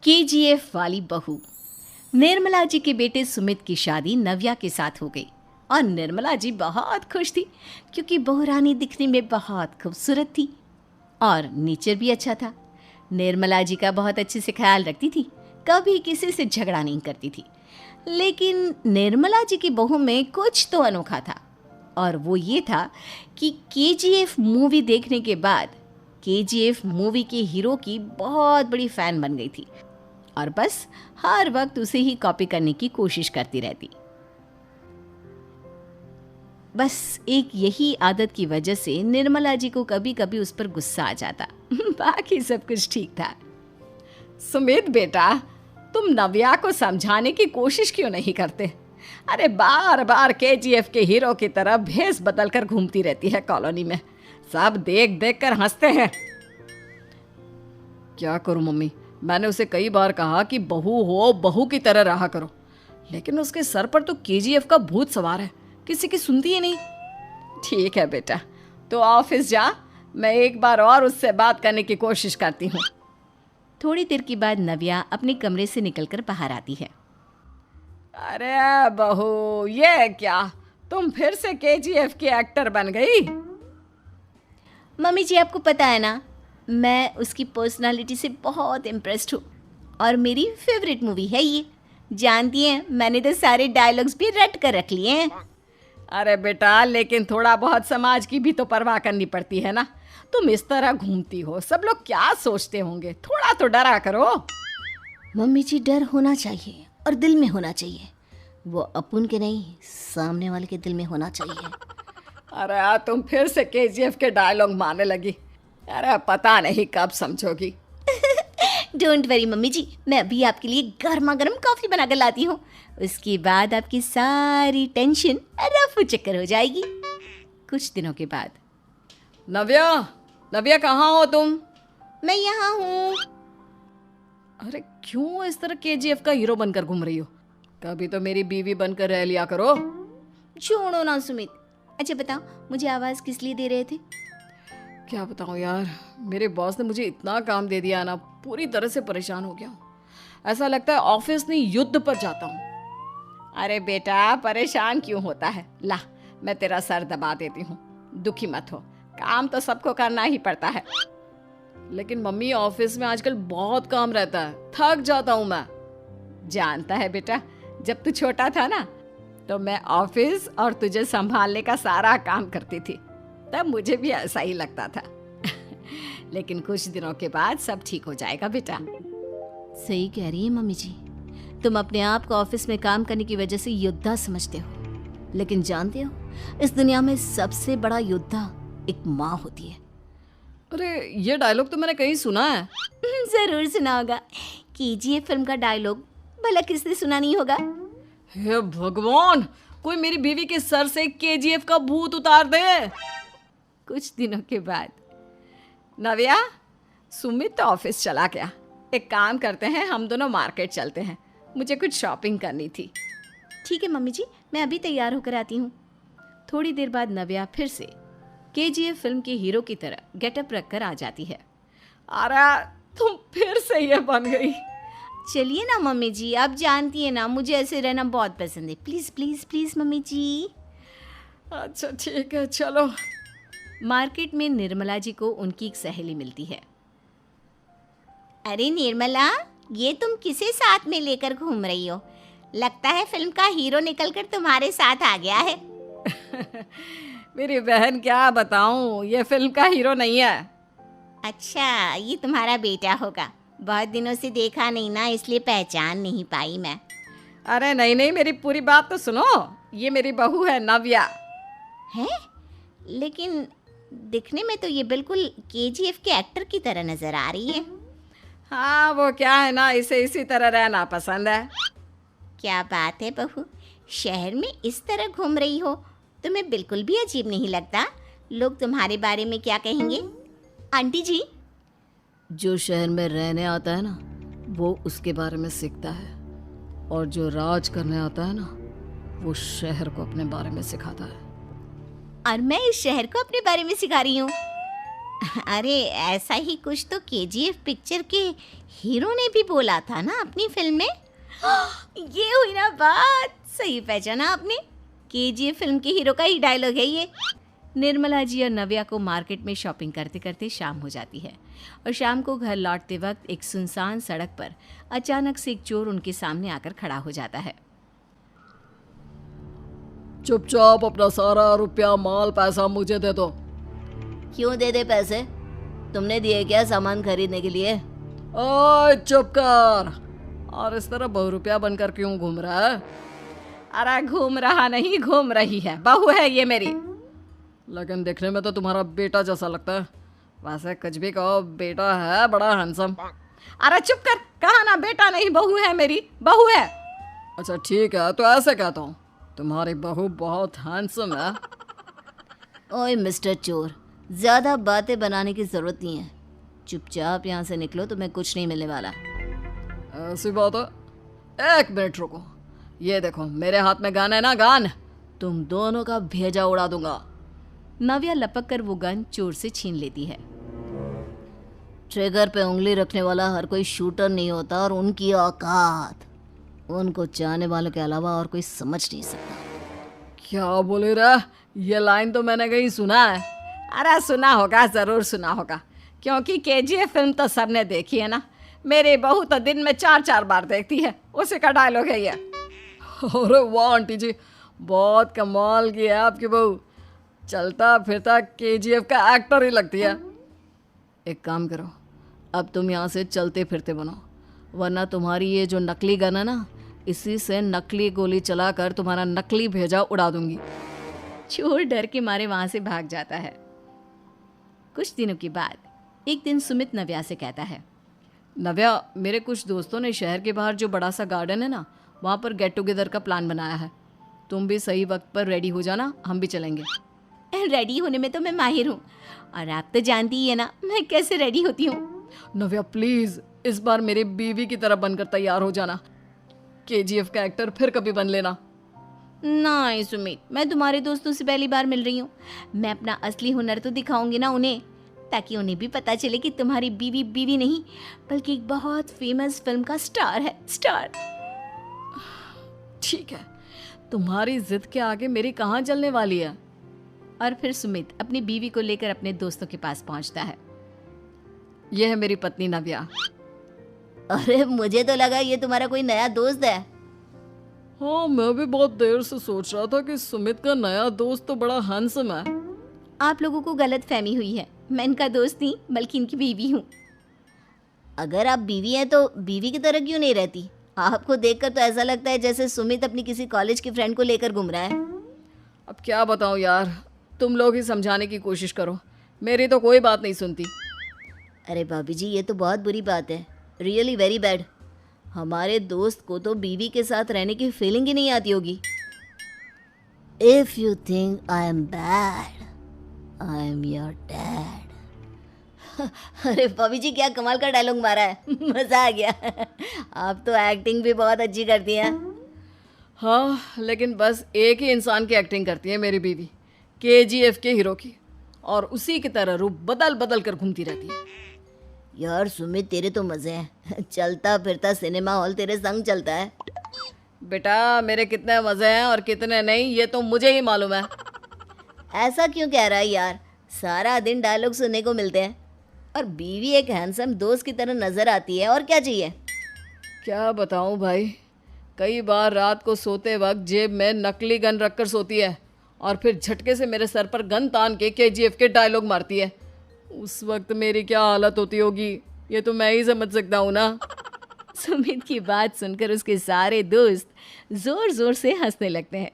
KGF वाली बहू। निर्मला जी के बेटे सुमित की शादी नव्या के साथ हो गई और निर्मला जी बहुत खुश थी क्योंकि बहू रानी दिखने में बहुत खूबसूरत थी और नेचर भी अच्छा था। निर्मला जी का बहुत अच्छे से ख्याल रखती थी, कभी किसी से झगड़ा नहीं करती थी। लेकिन निर्मला जी की बहू में कुछ तो अनोखा था और वो ये था कि केजीएफ मूवी देखने के बाद केजीएफ मूवी के हीरो की बहुत बड़ी फ़ैन बन गई थी और बस हर वक्त उसे ही कॉपी करने की कोशिश करती रहती। बस एक यही आदत की वजह से निर्मला जी को कभी कभी उस पर गुस्सा आ जाता। बाकी सब कुछ ठीक था। सुमित बेटा, तुम नव्या को समझाने की कोशिश क्यों नहीं करते? अरे बार बार केजीएफ के हीरो की तरह भेस बदल कर घूमती रहती है कॉलोनी में। सब देख देख कर हंसते हैं। क्या करूं मम्मी, मैंने उसे कई बार कहा कि बहू हो, बहू की तरह रहा करो, लेकिन उसके सर पर तो केजीएफ का भूत सवार है, किसी की सुनती ही नहीं। ठीक है बेटा, तो ऑफिस जा, मैं एक बार और उससे बात करने की कोशिश करती हूँ। थोड़ी देर के बाद नव्या अपने कमरे से निकलकर बाहर आती है। अरे बहू, ये क्या, तुम फिर से केजीएफ की एक्टर बन गई? मम्मी जी, आपको पता है ना, मैं उसकी पर्सनालिटी से बहुत इम्प्रेस्ड हूँ और मेरी फेवरेट मूवी है ये। जानती हैं, मैंने तो सारे डायलॉग्स भी रट कर रख लिए हैं। अरे बेटा, लेकिन थोड़ा बहुत समाज की भी तो परवाह करनी पड़ती है ना। तुम इस तरह घूमती हो, सब लोग क्या सोचते होंगे, थोड़ा तो डरा करो। मम्मी जी, डर होना चाहिए और दिल में होना चाहिए, वो अपन के नहीं, सामने वाले के दिल में होना चाहिए। अरे तुम फिर से केजीएफ के डायलॉग मारने लगी। अरे पता नहीं कब समझोगी। डोंट वरी मम्मी जी, मैं अभी आपके लिए गर्मा गर्म कॉफ़ी बना कर लाती हूँ। उसके बाद आपकी सारी टेंशन रफू चक्कर हो जाएगी। कुछ दिनों के बाद। नव्या, नव्या कहाँ हो तुम? मैं यहाँ हूँ। अरे क्यों इस तरह केजीएफ का हीरो बनकर घूम रही हो? कभी तो मेरी बीवी बनकर रह लिया करो। छोड़ो ना सुमित। अच्छा बताओ, मुझे आवाज़ किस लिए दे रहे थे? क्या बताऊँ यार, मेरे बॉस ने मुझे इतना काम दे दिया ना, पूरी तरह से परेशान हो गया हूँ। ऐसा लगता है ऑफिस नहीं, युद्ध पर जाता हूँ। अरे बेटा, परेशान क्यों होता है? ला, मैं तेरा सर दबा देती हूँ, दुखी मत हो, काम तो सबको करना ही पड़ता है। लेकिन मम्मी, ऑफिस में आजकल बहुत काम रहता है, थक जाता हूँ मैं। जानता है बेटा, जब तू छोटा था ना, तो मैं ऑफिस और तुझे संभालने का सारा काम करती थी, तब मुझे भी ऐसा ही लगता था। लेकिन कुछ दिनों के बाद सब ठीक हो जाएगा बेटा। सही कह रही है मम्मी जी, तुम अपने आप को ऑफिस में काम करने की वजह से योद्धा समझते हो, लेकिन जानते हो, इस दुनिया में सबसे बड़ा योद्धा एक माँ होती है। अरे ये डायलॉग तो मैंने कहीं सुना है। जरूर सुना होगा, केजीएफ फिल्म का डायलॉग, भला किसने सुना नहीं होगा। हे भगवान, कोई मेरी बीवी के सर से केजीएफ का भूत उतार दे। कुछ दिनों के बाद। नव्या, सुमित तो ऑफिस चला गया, एक काम करते हैं, हम दोनों मार्केट चलते हैं, मुझे कुछ शॉपिंग करनी थी। ठीक है मम्मी जी, मैं अभी तैयार होकर आती हूँ। थोड़ी देर बाद नव्या फिर से केजीएफ फिल्म के हीरो की तरह गेटअप रखकर आ जाती है। अरे तुम फिर से ये बन गई। चलिए ना मम्मी जी, आप जानती है ना, मुझे ऐसे रहना बहुत पसंद है। प्लीज़ प्लीज़ प्लीज़ मम्मी जी। अच्छा ठीक है, चलो। मार्केट में निर्मला जी को उनकी एक सहेली मिलती है। अरे निर्मला, ये तुम किसे साथ में लेकर घूम रही हो? लगता है फिल्म का हीरो निकलकर तुम्हारे साथ आ गया है। मेरी बहन, क्या बताऊं, ये फिल्म का हीरो नहीं है। अच्छा, ये तुम्हारा बेटा होगा, बहुत दिनों से देखा नहीं ना, इसलिए पहचान नहीं पाई मैं। अरे नहीं नहीं, मेरी पूरी बात तो सुनो, ये मेरी बहू है नव्या। है? लेकिन दिखने में तो ये बिल्कुल केजीएफ के एक्टर की तरह नजर आ रही है। हाँ, वो क्या है ना, इसे इसी तरह रहना पसंद है। क्या बात है बहू, शहर में इस तरह घूम रही हो, तुम्हें बिल्कुल भी अजीब नहीं लगता? लोग तुम्हारे बारे में क्या कहेंगे? आंटी जी, जो शहर में रहने आता है ना, वो उसके बारे में सीखता है, और जो राज करने आता है ना, वो शहर को अपने बारे में सिखाता है। और मैं इस शहर को अपने बारे में सिखा रही हूँ। अरे ऐसा ही कुछ तो केजीएफ पिक्चर के हीरो ने भी बोला था ना अपनी फिल्म में। ये हुई ना बात, सही पहचाना आपने। केजीएफ फिल्म के हीरो का ही डायलॉग है ये। निर्मला जी और नव्या को मार्केट में शॉपिंग करते करते शाम हो जाती है और शाम को घर लौटते वक्त एक सुनसान सड़क पर अचानक से एक चोर उनके सामने आकर खड़ा हो जाता है। चुपचाप अपना सारा रुपया माल पैसा मुझे दे दो। क्यों दे दे पैसे? तुमने दिए क्या सामान खरीदने के लिए? ओए चुप कर। और इस तरह बहुरुपया बनकर क्यों घूम रहा है? अरे घूम रहा नहीं, घूम रही है, बहू है ये मेरी। लेकिन देखने में तो तुम्हारा बेटा जैसा लगता है। वैसे कुछ भी कहो, बेटा है बड़ा हैंडसम। अरे चुप कर, कहा ना बेटा नहीं बहू है मेरी, बहू है। अच्छा ठीक है, तो ऐसे कहता हूँ, तुम्हारी बहू बहुत हैंडसम है। ओए मिस्टर चोर, ज़्यादा बातें बनाने की ज़रूरत नहीं है। चुपचाप यहाँ से निकलो, तुम्हें कुछ नहीं मिलने वाला। ऐसी बात है। एक मिनट रुको, ये देखो मेरे हाथ में गन है ना, गन। तुम दोनों का भेजा उड़ा दूंगा। नव्या लपक कर वो गन चोर से छीन लेती है। ट्रिगर पे उंगली रखने वाला हर कोई शूटर नहीं होता, और उनकी औकात उनको चाहने वालों के अलावा और कोई समझ नहीं सकता। क्या बोले रे? ये लाइन तो मैंने कहीं सुना है। अरे सुना होगा, ज़रूर सुना होगा, क्योंकि केजीएफ फिल्म तो सबने देखी है ना। मेरी बहू तो दिन में 4-4 बार देखती है, उसी का डायलॉग है ये। अरे वाह आंटी जी, बहुत कमाल की है आपकी बहू। चलता फिरता केजीएफ का एक्टर ही लगती है। एक काम करो, अब तुम यहाँ से चलते फिरते बनो, वरना तुम्हारी ये जो नकली गन है ना, इसी से नकली गोली चलाकर तुम्हारा नकली भेजा उड़ा दूंगी। चोर डर के मारे वहां से भाग जाता है। कुछ दिनों के बाद एक दिन सुमित नव्या से कहता है, नव्या, मेरे कुछ दोस्तों ने शहर के बाहर जो बड़ा सा गार्डन है ना, वहाँ पर गेट टुगेदर का प्लान बनाया है। तुम भी सही वक्त पर रेडी हो जाना, हम भी चलेंगे। रेडी होने में तो मैं माहिर हूँ, और आप तो जानती ही है ना मैं कैसे रेडी होती हूँ। नव्या प्लीज, इस बार मेरी बीवी की तरह बनकर तैयार हो जाना। केजीएफ का एक्टर फिर कभी बन लेना। नहीं सुमित, मैं तुम्हारे दोस्तों से पहली बार मिल रही हूँ। मैं अपना असली हुनर तो दिखाऊंगी ना उन्हें, ताकि उन्हें भी पता चले कि तुम्हारी बीवी बीवी नहीं, बल्कि एक बहुत फेमस फिल्म का स्टार है, स्टार। ठीक है, तुम्हारी जिद के आगे मेरी कहाँ जलने वाली है। और फिर सुमित अपनी बीवी को लेकर अपने दोस्तों के पास पहुंचता है। यह है मेरी पत्नी नव्या। अरे मुझे तो लगा ये तुम्हारा कोई नया दोस्त है। हाँ, मैं भी बहुत देर से सोच रहा था कि सुमित का नया दोस्त तो बड़ा हैंडसम है। आप लोगों को गलत फहमी हुई है, मैं इनका दोस्त नहीं बल्कि इनकी बीवी हूँ। अगर आप बीवी हैं तो बीवी की तरह क्यों नहीं रहती? आपको देखकर तो ऐसा लगता है जैसे सुमित अपनी किसी कॉलेज की फ्रेंड को लेकर घूम रहा है। अब क्या बताऊँ यार, तुम लोग ही समझाने की कोशिश करो, मेरी तो कोई बात नहीं सुनती। अरे भाभी जी, ये तो बहुत बुरी बात है, रियली वेरी बैड। हमारे दोस्त को तो बीवी के साथ रहने की फीलिंग ही नहीं आती होगी। If you think I am bad, I am your dad. अरे भाभी जी, क्या कमाल का डायलॉग मारा है, मजा आ गया। आप तो एक्टिंग भी बहुत अच्छी करती हैं। हाँ, लेकिन बस एक ही इंसान की एक्टिंग करती है मेरी बीवी, केजीएफ के हीरो की, और उसी की तरह रूप बदल बदल कर घूमती रहती है। यार सुमित, तेरे तो मजे हैं, चलता फिरता सिनेमा हॉल तेरे संग चलता है। बेटा, मेरे कितने मज़े हैं और कितने नहीं, ये तो मुझे ही मालूम है। ऐसा क्यों कह रहा है यार? सारा दिन डायलॉग सुनने को मिलते हैं, और बीवी एक हैंडसम दोस्त की तरह नजर आती है, और क्या चाहिए? क्या बताऊं भाई, कई बार रात को सोते वक्त जेब में नकली गन रखकर सोती है, और फिर झटके से मेरे सर पर गन तान के केजीएफ के डायलॉग मारती है। उस वक्त मेरी क्या हालत होती होगी, ये तो मैं ही समझ सकता हूँ ना। सुमित की बात सुनकर उसके सारे दोस्त जोर जोर से हंसने लगते हैं।